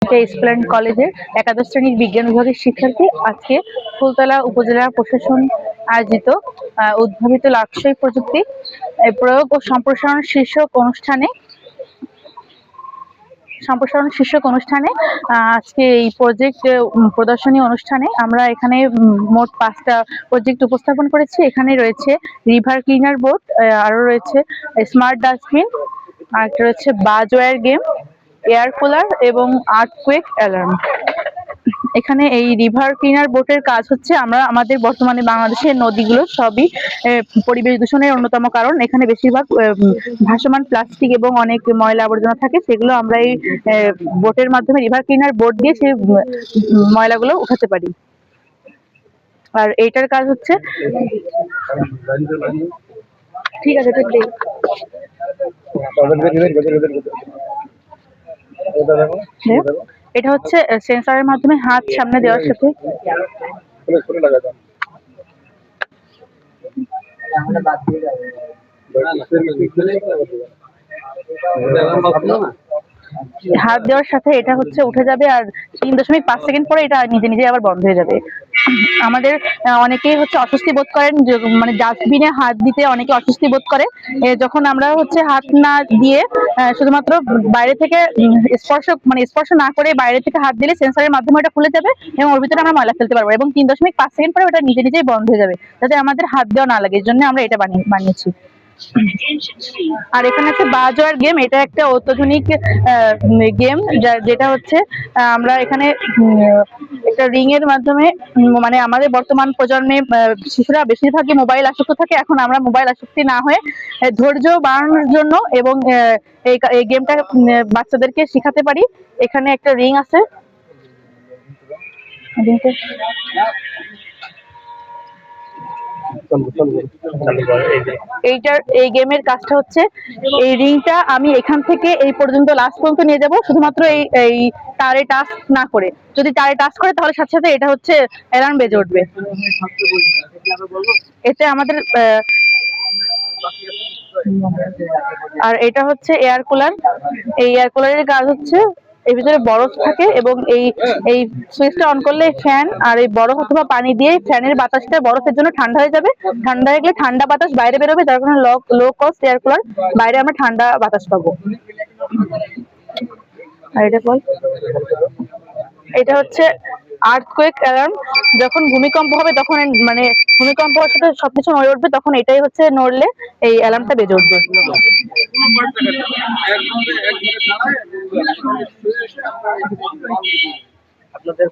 এটা এসপ্ল্যানেড কলেজের একাদশ শ্রেণীর বিজ্ঞান বিভাগের শিক্ষার্থী। আজকে ফুলতলা উপজেলা প্রশাসন আয়োজিত উদ্ভাবিত লাক্সই প্রযুক্তি প্রয়োগ ও সম্প্রসারণ শীর্ষক অনুষ্ঠানে আজকে এই প্রজেক্ট প্রদর্শনী অনুষ্ঠানে আমরা এখানে মোট 5টা প্রজেক্ট উপস্থাপন করেছি। এখানে রয়েছে রিভার ক্লিনার বোট, আরো রয়েছে স্মার্ট ডাস্টবিন, আর রয়েছে বাজওয়্যার গেম, এয়ার কুলার এবং আর্থকুয়েক অ্যালার্ম। এখানে এই রিভার ক্লিনার বোটের কাজ হচ্ছে, আমরা আমাদের বর্তমানে বাংলাদেশের নদীগুলো সবই পরিবেশ দূষণের অন্যতম কারণ। এখানে বেশিরভাগ ভাসমান প্লাস্টিক এবং অনেক ময়লা আবর্জনা থাকে, সেগুলো আমরা এই বোটের মাধ্যমে, রিভার ক্লিনার বোট দিয়ে সেই ময়লাগুলো উঠাতে পারি। আর এইটার কাজ হচ্ছে, ঠিক আছে এটা হচ্ছে সেন্সরের মাধ্যমে হাত সামনে দেওয়ার সাথে হাত দেওয়ার সাথে এটা হচ্ছে উঠে যাবে, আর 3.5 সেকেন্ড পরে এটা নিজে নিজে আবার বন্ধ হয়ে যাবে। আমাদের অনেকেই হচ্ছে অস্বস্তি বোধ করেন, মানে ডাস্টবিনে হাত দিতে অনেকে অস্বস্তি বোধ করে। যখন আমরা হচ্ছে হাত না দিয়ে শুধুমাত্র বাইরে থেকে স্পর্শ না করে বাইরে থেকে হাত দিলে সেন্সরের মাধ্যমে ওটা খুলে যাবে এবং ওর ভিতরে আমরা ময়লা ফেলতে পারবো, এবং 3.5 সেকেন্ড পরে ওটা নিজে নিজেই বন্ধ হয়ে যাবে, যাতে আমাদের হাত দেওয়া না লাগে। এর জন্য আমরা এটা বানিয়েছি। আর এখানে আছে বাজওয়্যার গেম। এটা একটা অত্যাধুনিক গেম, যেটা হচ্ছে আমরা এখানে একটা রিং এর মাধ্যমে, মানে আমাদের বর্তমান প্রজন্মে শিশুরা বেশিরভাগই মোবাইল আসক্ত থাকে। এখন আমরা মোবাইল আসক্তি না হয়ে ধৈর্য বাড়ানোর জন্য এবং এই গেমটা বাচ্চাদেরকে শেখাতে পারি। এখানে একটা রিং আছে, এই গেমের কাজটা হচ্ছে, এই রিংটা আমি এখান থেকে এই পর্যন্ত লাস্ট পর্যন্ত নিয়ে যাব, শুধুমাত্র এই তারে টাচ না করে। যদি তারে টাচ করে তাহলে সাথে সাথে এটা হচ্ছে অ্যালার্ম বেজে উঠবে। এতে আমাদের আর এটা হচ্ছে এয়ার কুলার। এই এয়ার কুলারের কাজ হচ্ছে, এর ভিতরে বরফ থাকে এবং এই সুইচটা অন করলে ফ্যান আর এই বরফ অথবা পানি দিয়ে ফ্যানের বাতাসটা বরফের জন্য ঠান্ডা হয়ে যাবে। ঠান্ডা হয়ে গেলে ঠান্ডা বাতাস বাইরে বেরোবে, যার কারণে লো কস্ট এয়ার কুলার, বাইরে আমরা ঠান্ডা বাতাস পাবো। আর এটা হচ্ছে আর্থকুয়েক অ্যালার্ম। যখন ভূমিকম্প হবে তখন, মানে ভূমিকম্প হওয়ার সাথে সবকিছু নড়ে উঠবে, তখন এটাই হচ্ছে নড়লে এই অ্যালার্মটা বেজে উঠবে।